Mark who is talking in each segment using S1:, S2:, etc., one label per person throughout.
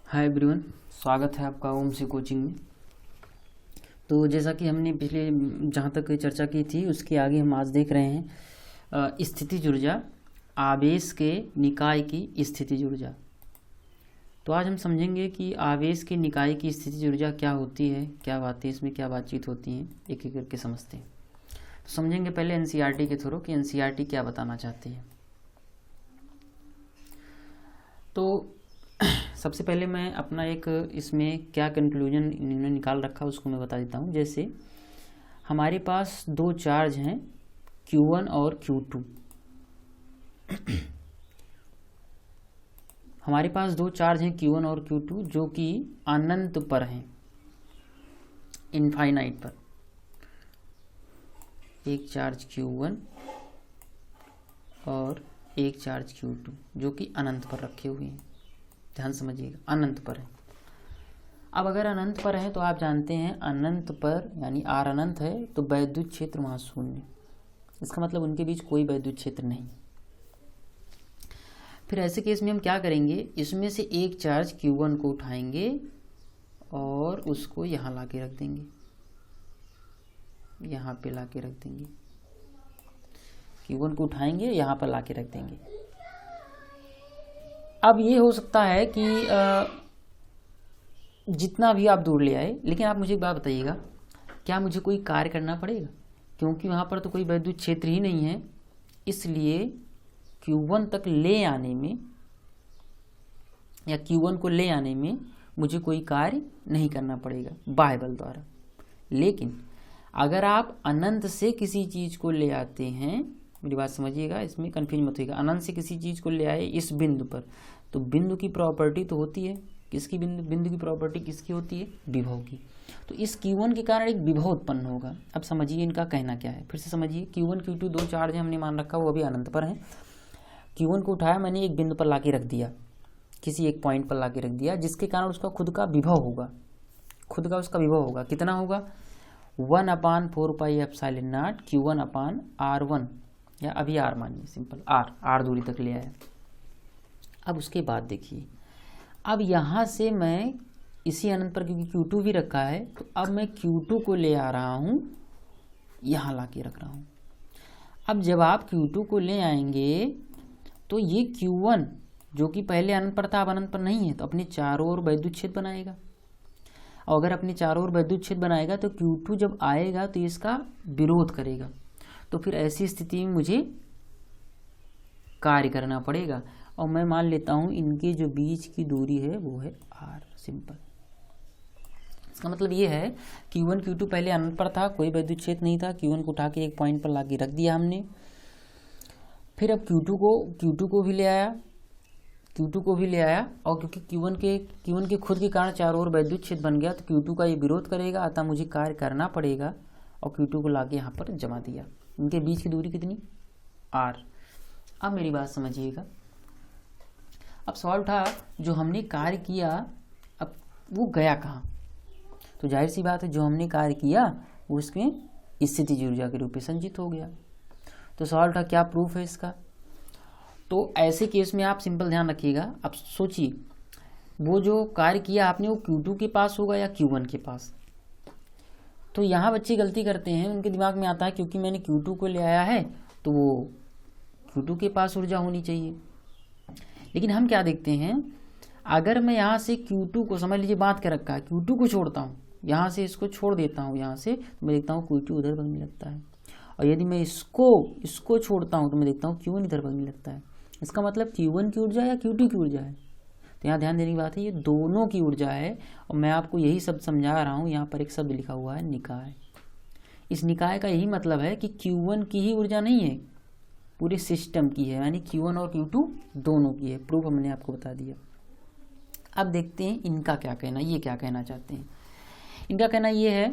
S1: Hi everyone, स्वागत है आपका ओम से कोचिंग में। तो जैसा कि हमने पिछले जहाँ तक चर्चा की थी उसके आगे हम आज देख रहे हैं स्थितिज ऊर्जा, आवेश के निकाय की स्थितिज ऊर्जा। तो आज हम समझेंगे कि आवेश के निकाय की स्थितिज ऊर्जा क्या होती है, क्या बातें इसमें क्या बातचीत होती हैं, एक एक करके समझते हैं। तो समझेंगे पहले एनसीईआरटी के थ्रू कि एनसीईआरटी क्या बताना चाहती है। तो सबसे पहले मैं अपना एक इसमें क्या कंक्लूजन इन्होंने निकाल रखा उसको मैं बता देता हूँ। जैसे हमारे पास दो चार्ज हैं Q1 और Q2। हमारे पास दो चार्ज हैं Q1 और Q2 जो कि अनंत पर हैं, इनफाइनाइट पर। एक चार्ज Q1 और एक चार्ज Q2 जो कि अनंत पर रखे हुए हैं। ध्यान समझिएगा, अनंत पर है। अब अगर अनंत पर है तो आप जानते हैं अनंत पर यानी आर अनंत है तो वैद्युत क्षेत्र वहाँ शून्य। इसका मतलब उनके बीच कोई वैद्युत क्षेत्र नहीं। फिर ऐसे केस में हम क्या करेंगे, इसमें से एक चार्ज Q1 को उठाएंगे और उसको यहाँ ला के रख देंगे, यहाँ पे ला के रख देंगे। Q1 को उठाएंगे यहाँ पर ला के रख देंगे। अब ये हो सकता है कि जितना भी आप दूर ले आए, लेकिन आप मुझे एक बात बताइएगा, क्या मुझे कोई कार्य करना पड़ेगा? क्योंकि वहाँ पर तो कोई वैद्युत क्षेत्र ही नहीं है, इसलिए Q1 तक ले आने में या Q1 को ले आने में मुझे कोई कार्य नहीं करना पड़ेगा बाह्य बल द्वारा। लेकिन अगर आप अनंत से किसी चीज़ को ले आते हैं, मेरी बात समझिएगा, इसमें कन्फ्यूज मत होइएगा, अनंत से किसी चीज़ को ले आए इस बिंदु पर, तो बिंदु की प्रॉपर्टी तो होती है किसकी, बिंदु की प्रॉपर्टी किसकी होती है? विभव की। तो इस Q1 के कारण एक विभव उत्पन्न होगा। अब समझिए इनका कहना क्या है, फिर से समझिए। Q1 Q2 दो चार्ज हैं, हमने मान रखा वो अभी अनंत पर हैं। Q1 को उठाया मैंने, एक बिंदु पर ला के रख दिया, किसी एक पॉइंट पर ला के रख दिया, जिसके कारण उसका खुद का विभव होगा, खुद का उसका विभव होगा। कितना होगा? 1/4πε0 Q1/R1, या अभी R मानिए, सिंपल R दूरी तक ले आया। अब उसके बाद देखिए, अब यहाँ से मैं इसी अनंत पर, क्योंकि Q2 भी रखा है, तो अब मैं Q2 को ले आ रहा हूँ, यहाँ ला के रख रहा हूँ। अब जब आप Q2 को ले आएंगे तो ये Q1 जो कि पहले अनंत पर था अब अनंत पर नहीं है, तो अपने चारों ओर वैद्युत क्षेत्र बनाएगा। और अगर अपने चारों ओर वैद्युत क्षेत्र बनाएगा तो Q2 जब आएगा तो इसका विरोध करेगा। तो फिर ऐसी स्थिति में मुझे कार्य करना पड़ेगा, और मैं मान लेता हूँ इनके जो बीच की दूरी है वो है R, सिंपल। इसका मतलब ये है Q1 Q2 पहले अनंत पर था, कोई वैद्युत क्षेत्र नहीं था, Q1 को उठा के एक पॉइंट पर ला के रख दिया हमने। फिर अब Q2 को भी ले आया, और क्योंकि Q1 के खुद के कारण चारों ओर वैद्युत क्षेत्र बन गया, तो Q2 का ये विरोध करेगा, अतः मुझे कार्य करना पड़ेगा, और Q2 को ला के यहाँ पर जमा दिया। इनके बीच की दूरी कितनी? R। अब मेरी बात समझिएगा, अब सवाल उठा जो हमने कार्य किया अब वो गया कहाँ? तो जाहिर सी बात है जो हमने कार्य किया वो उसमें स्थितिज ऊर्जा के रूप में संचित हो गया। तो सवाल उठा क्या प्रूफ है इसका? तो ऐसे केस में आप सिंपल ध्यान रखिएगा। अब सोचिए वो जो कार्य किया आपने वो Q2 के पास होगा या Q1 के पास? तो यहाँ बच्चे गलती करते हैं, उनके दिमाग में आता है क्योंकि मैंने Q2 को ले आया है तो वो Q2 के पास ऊर्जा होनी चाहिए। लेकिन हम क्या देखते हैं, अगर मैं यहाँ से Q2 को, समझ लीजिए बात कर रखा है, Q2 को छोड़ता हूँ, यहाँ से इसको छोड़ देता हूँ यहाँ से, तो मैं देखता हूँ Q2 उधर भगने लगता है। और यदि मैं इसको छोड़ता हूँ तो मैं देखता हूँ Q1 इधर भगने लगता है। इसका मतलब Q1 की ऊर्जा या Q2 की ऊर्जा है? तो यहाँ ध्यान देने की बात है, ये दोनों की ऊर्जा है। और मैं आपको यही शब्द समझा रहा हूँ, यहाँ पर एक शब्द लिखा हुआ है निकाय। इस निकाय का यही मतलब है कि Q1 की ही ऊर्जा नहीं है, पूरे सिस्टम की है, यानी Q1 और Q2 दोनों की है। प्रूफ हमने आपको बता दिया। अब देखते हैं इनका क्या कहना, ये क्या कहना चाहते हैं। इनका कहना ये है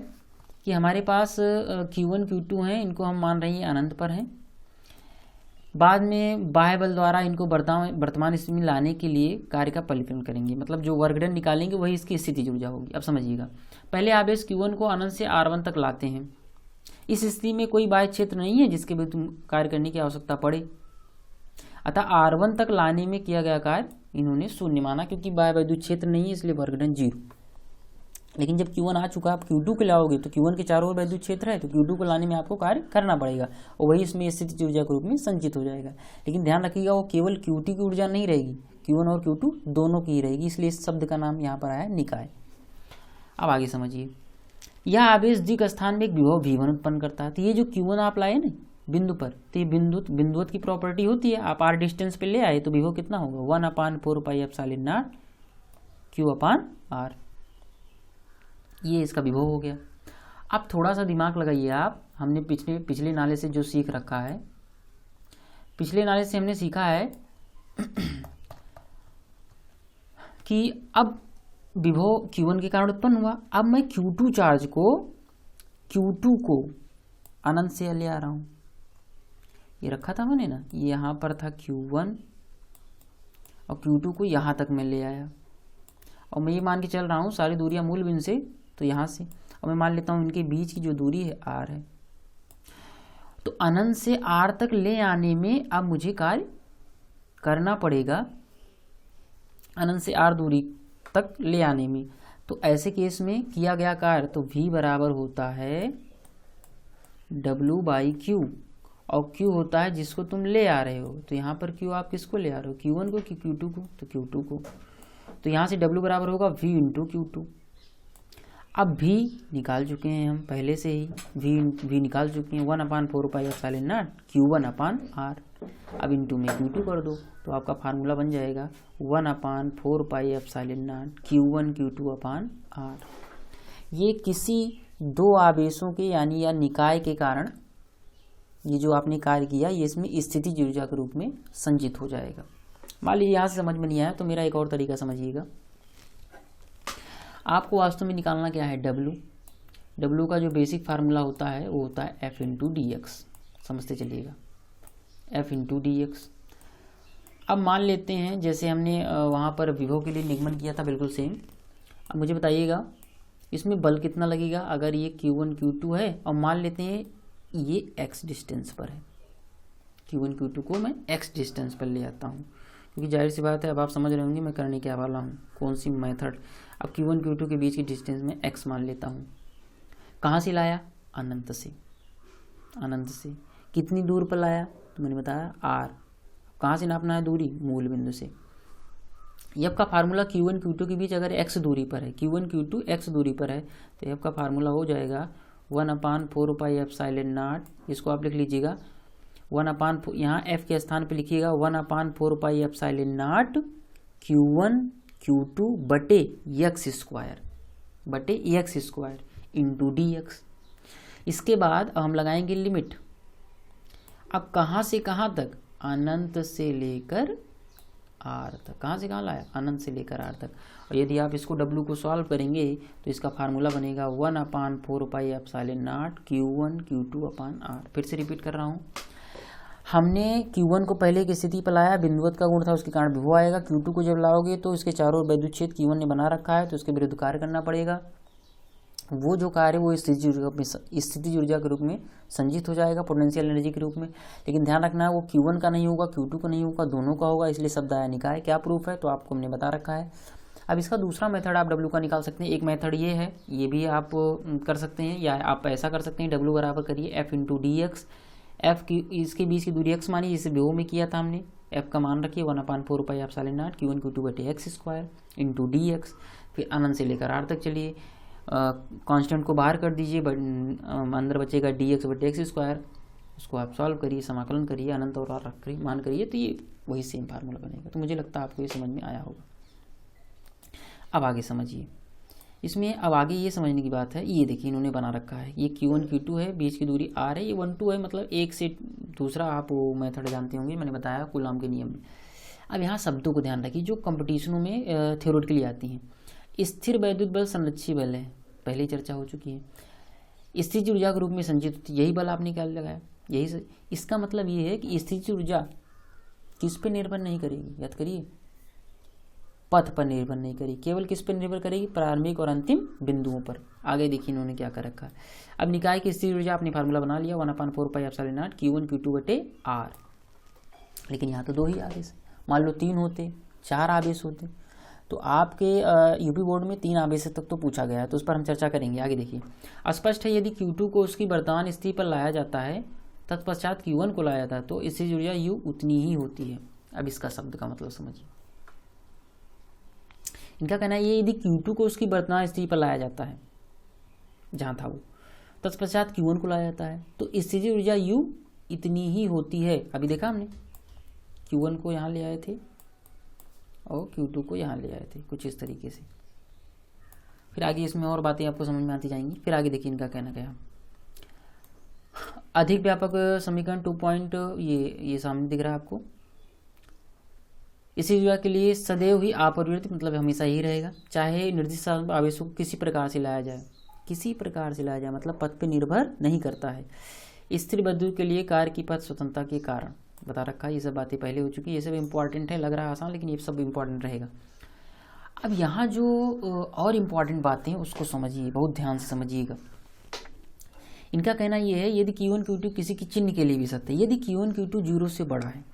S1: कि हमारे पास Q1 Q2 हैं, इनको हम मान रहे हैं अनंत पर हैं। बाद में बाह्य बल द्वारा इनको वर्तमान स्थिति में लाने के लिए कार्य का परिकलन करेंगे, मतलब जो वर्क डन निकालेंगे वही इसकी स्थितिज ऊर्जा होगी। अब समझिएगा, पहले आवेश Q1 को अनंत से R1 तक लाते हैं। इस स्थिति में कोई बाह्य क्षेत्र नहीं है जिसके भी कार्य करने की आवश्यकता पड़े, अतः R1 तक लाने में किया गया कार्य इन्होंने शून्य माना क्योंकि बाह्य वैद्युत क्षेत्र नहीं है, इसलिए वर्गडन 0। लेकिन जब Q1 आ चुका, आप Q2 को लाओगे तो Q1 के चारों ओर वैद्युत क्षेत्र है, तो Q2 को लाने में आपको कार्य करना पड़ेगा और वही इसमें स्थितिज ऊर्जा के रूप में संचित हो जाएगा। लेकिन ध्यान रखिएगा, वो केवल Q2 की ऊर्जा नहीं रहेगी, Q1 और Q2 दोनों की ही रहेगी, इसलिए इस शब्द का नाम यहाँ पर आया निकाय। अब आगे समझिए, यह आवेश द्विक स्थान में एक विभव V1 उत्पन्न करता है। तो ये जो Q1 आप लाए ना बिंदु पर, तो ये बिंदुवत की प्रॉपर्टी होती है, आप r डिस्टेंस पे ले आए तो विभव कितना होगा 1/4πε0 Q/r। ये इसका विभव हो गया। अब थोड़ा सा दिमाग लगाइए आप, हमने पिछले नाले से जो सीख रखा है, पिछले नाले से हमने सीखा है कि अब विभव Q1 के कारण उत्पन्न हुआ। अब मैं Q2 चार्ज को Q2 को अनंत से ले आ रहा हूं। ये रखा था मैंने ना, यहाँ पर था Q1 और Q2 को यहाँ तक मैं ले आया और मैं ये मान के चल रहा हूँ सारी दूरियां मूल बिंदु से, तो यहाँ से और मैं मान लेता हूँ इनके बीच की जो दूरी है r है। तो अनंत से r तक ले आने में अब मुझे कार्य करना पड़ेगा, अनंत से r दूरी तक ले आने में। तो ऐसे केस में किया गया कार्य तो v बराबर होता है W/Q और Q होता है जिसको तुम ले आ रहे हो। तो यहाँ पर Q आप किसको ले आ रहे हो, Q1 को कि Q2 को, तो Q2 को। तो यहाँ से W बराबर होगा V × Q2। अब V निकाल चुके हैं हम पहले से ही, V निकाल चुके हैं 1/4πε0 Q1/r। अब इंटू में Q2 कर दो तो आपका फार्मूला बन जाएगा 1/4πε0 Q1 Q2/r। ये किसी दो आवेशों के यानी या निकाय के कारण ये जो आपने कार्य किया ये इसमें स्थितिज ऊर्जा के रूप में संचित हो जाएगा। मान लीजिए यहाँ से समझ में नहीं आया तो मेरा एक और तरीका समझिएगा। आपको वास्तव में निकालना क्या है, W का जो बेसिक फार्मूला होता है वो होता है F × dx। समझते चलिएगा, F × dx। अब मान लेते हैं जैसे हमने वहाँ पर विभव के लिए निगमन किया था, बिल्कुल सेम। अब मुझे बताइएगा इसमें बल कितना लगेगा अगर ये Q1 Q2 है और मान लेते हैं ये x डिस्टेंस पर है, Q1 Q2 को मैं x डिस्टेंस पर ले आता हूँ, क्योंकि जाहिर सी बात है अब आप समझ रहे होंगे मैं करने क्या वाला हूँ, कौन सी मेथड। अब Q1 Q2 के बीच की डिस्टेंस में x मान लेता हूँ। कहाँ से लाया, अनंत से। अनंत से कितनी दूर पर लाया, तो मैंने बताया r। कहाँ से नापना है दूरी, मूल बिंदु से। ये आपका फार्मूला Q1 Q2 के बीच अगर x दूरी पर है, Q1 Q2 x दूरी पर है, तो ये आपका फार्मूला हो जाएगा 1/4πε0। इसको आप लिख लीजिएगा 1/4, यहाँ f के स्थान पे लिखिएगा 1/4πε0 Q1 Q2 बटे x स्क्वायर इंटू dx। इसके बाद अब हम लगाएंगे लिमिट। अब कहाँ से कहाँ तक, अनंत से लेकर r तक। कहाँ से कहाँ लाया, अनंत से लेकर r तक। और यदि आप इसको W को सॉल्व करेंगे तो इसका फार्मूला बनेगा 1/4πε0 Q1 Q2/r। फिर से रिपीट कर रहा हूँ, हमने Q1 को पहले की स्थिति पर लाया, बिंदुवत का गुण था उसके कारण विभव आएगा। Q2 को जब लाओगे तो इसके चारों ओर वैद्युत क्षेत्र Q1 ने बना रखा है, तो उसके विरुद्ध कार्य करना पड़ेगा। वो जो कार्य वो स्थितिज ऊर्जा के रूप में संचित हो जाएगा, पोटेंशियल एनर्जी के रूप में। लेकिन ध्यान रखना है वो Q1 का नहीं होगा, Q2 का नहीं होगा, दोनों का होगा, इसलिए शब्द आया निकाय। क्या प्रूफ है, तो आपको हमने बता रखा है। अब इसका दूसरा मेथड आप W का निकाल सकते हैं। एक मेथड ये है, ये भी आप कर सकते हैं, या आप ऐसा कर सकते हैं, W बराबर करिए F × dx। F की इसके बीच की दूरी x मानी, जिसे विभव में किया था हमने। F का मान रखिए 1/4πε0 Q1 Q2 बटे x स्क्वायर इंटू dx। फिर अनंत से लेकर r तक चलिए, कांस्टेंट को बाहर कर दीजिए, अंदर बचेगा dx बटे x स्क्वायर। उसको आप सॉल्व करिए, समाकलन करिए, अनंत और r रख मान करिए, तो ये वही सेम फार्मूला बनेगा। तो मुझे लगता है आपको ये समझ में आया होगा। अब आगे समझिए, इसमें अब आगे ये समझने की बात है, ये देखिए इन्होंने बना रखा है, ये Q1 Q2 है, बीच की दूरी r है, ये 1 2 है, मतलब एक से दूसरा आप वो मेथड जानते होंगे, मैंने बताया कूलॉम के नियम में। अब यहाँ शब्दों को ध्यान रखिए जो कंपटीशनों में थ्योरेटिकली आती हैं। स्थिर वैद्युत बल संरक्षित बल है, पहले चर्चा हो चुकी है। स्थिर ऊर्जा के रूप में संचित होती है, यही बल आपने क्या लगाया, यही से। इसका मतलब ये है कि स्थिर ऊर्जा किस पे निर्भर नहीं करेगी, याद करिए, पथ पर निर्भर नहीं करेगी, केवल किस पर निर्भर करेगी, प्रारंभिक और अंतिम बिंदुओं पर। आगे देखिए इन्होंने क्या कर रखा है। अब निकाय की स्थिर ऊर्जा आपने फार्मूला बना लिया 1/4πε0 Q1 Q2 बटे r। लेकिन यहाँ तो दो ही आवेश, मान लो 3 होते, 4 आवेश होते। तो आपके यूपी बोर्ड में 3 आवेश तक तो पूछा गया है, तो उस पर हम चर्चा करेंगे। आगे देखिए, स्पष्ट है यदि Q2 को उसकी वर्तमान स्थिति पर लाया जाता है तत्पश्चात Q1 को लाया जाता है तो इससे ऊर्जा U उतनी ही होती है। अब इसका शब्द का मतलब समझिए। इनका कहना है ये यदि Q2 को उसकी वर्तमान स्थिति पर लाया जाता है जहाँ था वो, तत्पश्चात Q1 को लाया जाता है तो स्थितिज ऊर्जा U इतनी ही होती है। अभी देखा हमने, Q1 को यहाँ ले आए थे और Q2 को यहाँ ले आए थे, कुछ इस तरीके से। फिर आगे इसमें और बातें आपको समझ में आती जाएंगी। फिर आगे देखिए इनका कहना क्या, अधिक व्यापक समीकरण 2 पॉइंट ये सामने दिख रहा है आपको। इसी ऊर्जा के लिए सदैव ही अपरिवर्तित, मतलब हमेशा ही रहेगा, चाहे निर्दिष्ट आवेशों को किसी प्रकार से लाया जाए, किसी प्रकार से लाया जाए मतलब पथ पे निर्भर नहीं करता है। स्थिर विद्युत के लिए कार्य की पथ स्वतंत्रता के कारण बता रखा है। ये सब बातें पहले हो चुकी है, ये सब इंपॉर्टेंट है, लग रहा है आसान, लेकिन ये सब इंपॉर्टेंट रहेगा। अब यहाँ जो और इम्पॉर्टेंट बातें हैं उसको समझिए, बहुत ध्यान से समझिएगा। इनका कहना ये है यदि Q1 Q2 किसी की चिन्ह के लिए भी सत्य है, यदि Q1 Q2 0 से बड़ा है,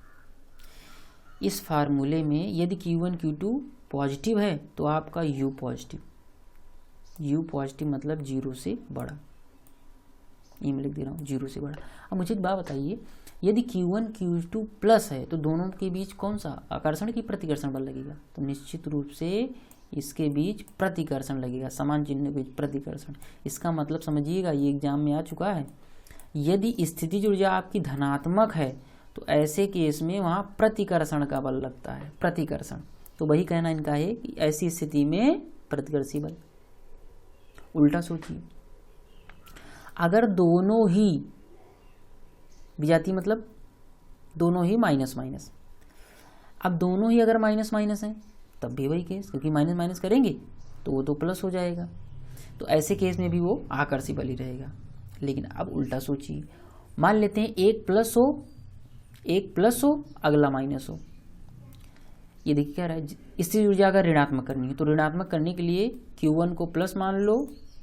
S1: इस फार्मूले में यदि Q1 Q2 पॉजिटिव है तो आपका U पॉजिटिव, U पॉजिटिव मतलब 0 से बड़ा, ये मैं लिख दे रहा हूँ 0 से बड़ा। अब मुझे एक बात बताइए, यदि Q1 Q2 प्लस है तो दोनों के बीच कौन सा आकर्षण की प्रतिकर्षण बल लगेगा? तो निश्चित रूप से इसके बीच प्रतिकर्षण लगेगा, समान चिन्ह के बीच प्रतिकर्षण। इसका मतलब समझिएगा, ये एग्जाम में आ चुका है। यदि स्थितिज ऊर्जा आपकी धनात्मक है तो ऐसे केस में वहाँ प्रतिकर्षण का बल लगता है, प्रतिकर्षण। तो वही कहना इनका है कि ऐसी स्थिति में प्रतिकर्षी बल। उल्टा सोचिए, अगर दोनों ही विजाती मतलब दोनों ही माइनस माइनस, अब दोनों ही अगर माइनस माइनस हैं तब भी वही केस, क्योंकि माइनस माइनस करेंगे तो वो तो प्लस हो जाएगा, तो ऐसे केस में भी वो आकर्षी बल ही रहेगा। लेकिन अब उल्टा सोचिए, मान लेते हैं एक प्लस हो अगला माइनस हो। ये देखिए क्या रहा है, स्थिर ऊर्जा अगर ऋणात्मक करनी है तो ऋणात्मक करने के लिए Q1 को प्लस मान लो,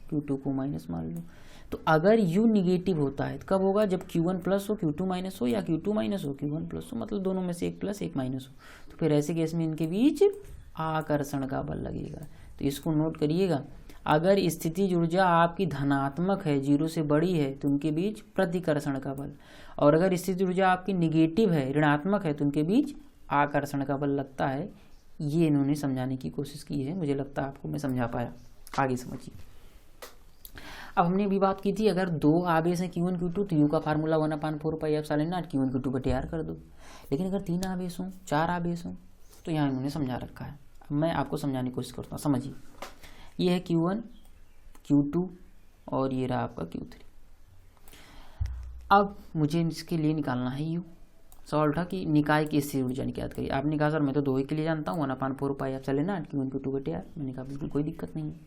S1: Q2 को माइनस मान लो। तो अगर U निगेटिव होता है तो कब होगा? जब Q1 प्लस हो Q2 माइनस हो, या Q2 माइनस हो Q1 प्लस हो, मतलब दोनों में से एक प्लस एक माइनस हो। तो फिर ऐसे केस में इनके बीच आकर्षण का बल लगेगा। तो इसको नोट करिएगा, अगर स्थितिज ऊर्जा आपकी धनात्मक है, 0 से बड़ी है, तो उनके बीच प्रतिकर्षण का बल, और अगर स्थितिज ऊर्जा आपकी निगेटिव है, ऋणात्मक है, तो उनके बीच आकर्षण का बल लगता है। ये इन्होंने समझाने की कोशिश की है, मुझे लगता है आपको मैं समझा पाया। आगे समझिए। अब हमने भी बात की थी, अगर दो आवेश हैं Q1 Q2 तो U का फार्मूला 1/4πε0 Q1 Q2 बटे R कर दो। लेकिन अगर 3 आवेश हों, 4 आवेश हों, तो यहाँ इन्होंने समझा रखा है। अब मैं आपको समझाने की कोशिश करता हूँ, समझिए। ये है Q1 Q2 और ये रहा आपका Q3। अब मुझे इसके लिए निकालना है U। सवाल उठा कि निकाय की स्थिर ऊर्जा ज्ञात करिए। आपने कहा सर मैं तो 2 ही के लिए जानता हूँ, 1/4πε0 Q1 Q2 बटे R। मैंने कहा बिल्कुल कोई दिक्कत नहीं है।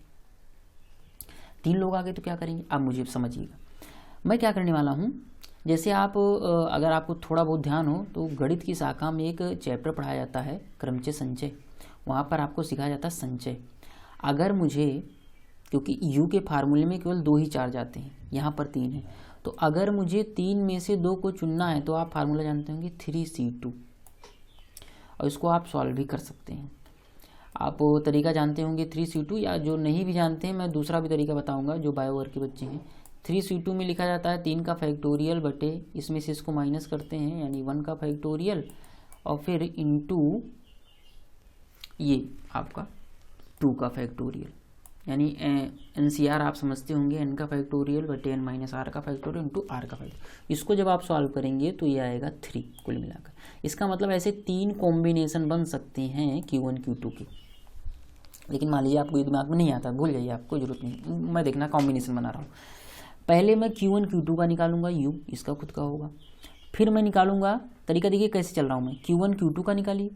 S1: 3 लोग आ गए तो क्या करेंगे? अब मुझे समझिएगा, मैं क्या करने वाला हूँ। जैसे आप अगर आपको थोड़ा बहुत ध्यान हो तो गणित की शाखा में एक चैप्टर पढ़ाया जाता है क्रमचय संचय, वहाँ पर आपको सिखाया जाता है संचय। अगर मुझे, क्योंकि U के फार्मूले में केवल 2 ही चार्ज आते हैं, यहाँ पर 3 है, तो अगर मुझे 3 में से 2 को चुनना है तो आप फार्मूला जानते होंगे 3C2, और इसको आप सॉल्व भी कर सकते हैं। आप तरीका जानते होंगे 3C2, या जो नहीं भी जानते हैं मैं दूसरा भी तरीका बताऊंगा जो बायो वर्ग के बच्चे हैं। 3C2 में लिखा जाता है 3 का फैक्टोरियल बटे, इसमें से इसको माइनस करते हैं यानी 1 का फैक्टोरियल, और फिर इंटू ये आपका 2 का फैक्टोरियल, यानी NCR आप समझते होंगे, n का फैक्टोरियल बटे n माइनस r का फैक्टोरियल इंटू r का फैक्टोरियल। इसको जब आप सॉल्व करेंगे तो ये आएगा 3 कुल मिलाकर। इसका मतलब ऐसे 3 कॉम्बिनेशन बन सकते हैं Q1 Q2 की। लेकिन मान लीजिए आपको ये दिमाग में नहीं आता, भूल जाइए, आपको जरूरत नहीं, मैं देखना कॉम्बिनेशन बना रहा हूँ। पहले मैं Q1 Q2 का निकालूंगा, U इसका खुद का होगा। फिर मैं निकालूंगा, तरीका देखिए कैसे चल रहा हूँ मैं, Q1 Q2 का निकालिए,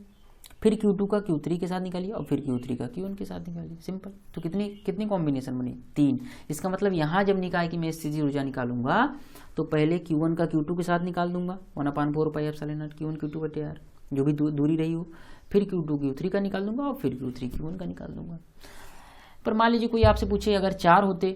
S1: फिर Q2 का Q3 के साथ निकालिए, और फिर Q3 का Q1 के साथ निकालिए। सिंपल। तो कितनी कॉम्बिनेशन बनी? 3। इसका मतलब यहाँ जब निकाय की मैं स्थितिज ऊर्जा निकालूंगा तो पहले Q1 का Q2 के साथ निकाल दूंगा 1/4πε0 Q1 Q2 बटे R, जो भी दूरी रही हो। फिर Q2 Q3 का निकाल दूंगा, और फिर Q3 Q1 का निकाल दूंगा। पर मान लीजिए कोई आपसे पूछे अगर 4 होते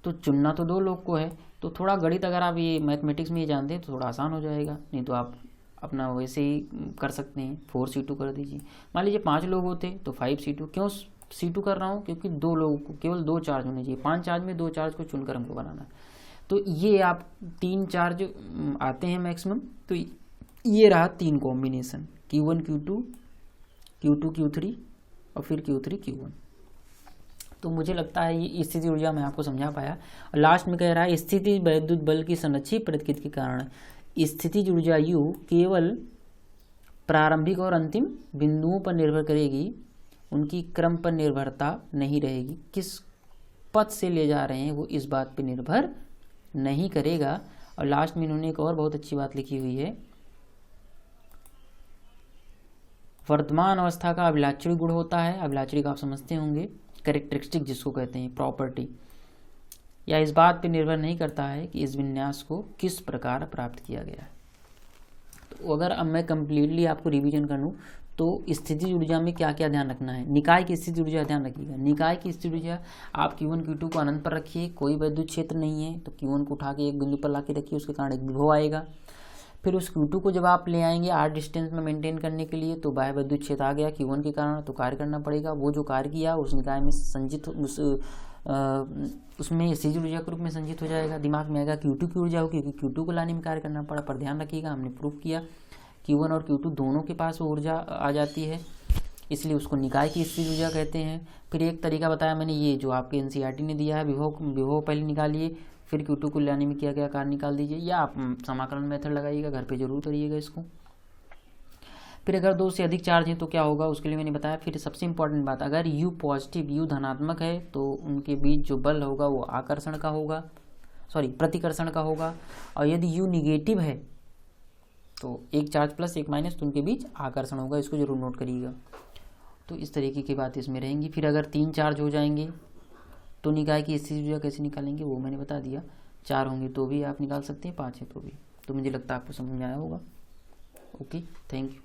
S1: तो चुनना तो 2 लोग को है, तो थोड़ा गणित अगर आप ये मैथमेटिक्स में ये जानते हैं तो थोड़ा आसान हो जाएगा। नहीं तो आप अपना वैसे ही कर सकते हैं, 4C2 कर दीजिए। मान लीजिए 5 लोग होते तो 5C2। क्यों C2 कर रहा हूँ? क्योंकि 2 लोगों को केवल 2 चार्ज होने चाहिए, 5 चार्ज में 2 चार्ज को चुनकर हमको बनाना है। तो ये आप 3 चार्ज आते हैं मैक्सिमम, तो ये रहा 3 combination, Q1 Q2 Q2 Q3 और फिर Q3 Q1। तो मुझे लगता है ये स्थिति ऊर्जा मैं आपको समझा पाया। और लास्ट में कह रहा है स्थिति वैद्युत बल की संरक्षित प्रकृति के कारण स्थिति ऊर्जा U केवल प्रारंभिक और अंतिम बिंदुओं पर निर्भर करेगी, उनकी क्रम पर निर्भरता नहीं रहेगी। किस पथ से ले जा रहे हैं वो इस बात पर निर्भर नहीं करेगा। और लास्ट में इन्होंने एक और बहुत अच्छी बात लिखी हुई है, वर्तमान अवस्था का अभिलाक्षणी गुण होता है। अभिलाक्षणी का आप समझते होंगे, कैरेक्टरिस्टिक जिसको कहते हैं, प्रॉपर्टी, या इस बात पर निर्भर नहीं करता है कि इस विन्यास को किस प्रकार प्राप्त किया गया है। तो अगर अब मैं कंप्लीटली आपको रिवीजन कर लूँ तो स्थिति ऊर्जा में क्या क्या ध्यान रखना है। निकाय की स्थिति ऊर्जा ध्यान रखिएगा। निकाय की स्थिति ऊर्जा आप Q1 Q2 को अनंत पर रखिए, कोई वैद्युत क्षेत्र नहीं है तो Q1 को उठा के एक बिंदु पर ला के रखिए, उसके कारण एक विभव आएगा। फिर उस Q2 को जब आप ले आएंगे R डिस्टेंस में मेंटेन करने के लिए तो बाह्य वैद्युत क्षेत्र आ गया Q1 के कारण, तो कार्य करना पड़ेगा। वो जो कार्य किया उस निकाय में संचित उसमें स्थिति ऊर्जा के रूप में संचित हो जाएगा। दिमाग में आएगा Q2 की ऊर्जा होगी, क्योंकि Q2 को लाने में कार्य करना पड़ा। पर ध्यान रखिएगा, हमने प्रूफ किया Q1 और Q2 दोनों के पास वो ऊर्जा आ जाती है, इसलिए उसको निकाय की स्थिति ऊर्जा कहते हैं। फिर एक तरीका बताया मैंने, ये जो आपके NCERT ने दिया है, विभव पहले निकालिए, फिर Q2 को लाने में किया गया कार्य निकाल दीजिए, या आप समाकलन मेथड लगाइएगा, घर पे जरूर करिएगा इसको। फिर अगर 2 से अधिक चार्ज है तो क्या होगा, उसके लिए मैंने बताया। फिर सबसे इंपॉर्टेंट बात, अगर U पॉजिटिव, U धनात्मक है तो उनके बीच जो बल होगा वो आकर्षण का होगा, प्रतिकर्षण का होगा। और यदि U निगेटिव है तो एक चार्ज प्लस एक माइनस, तो उनके बीच आकर्षण होगा, इसको जरूर नोट करिएगा। तो इस तरीके की बात इसमें रहेंगी। फिर अगर 3 चार्ज हो जाएंगे तो निकाय की स्थिति ऊर्जा कैसे निकालेंगे वो मैंने बता दिया। 4 होंगे तो भी आप निकाल सकते हैं, 5 है तो भी। तो मुझे लगता है आपको समझ में आया होगा। Okay, thank you.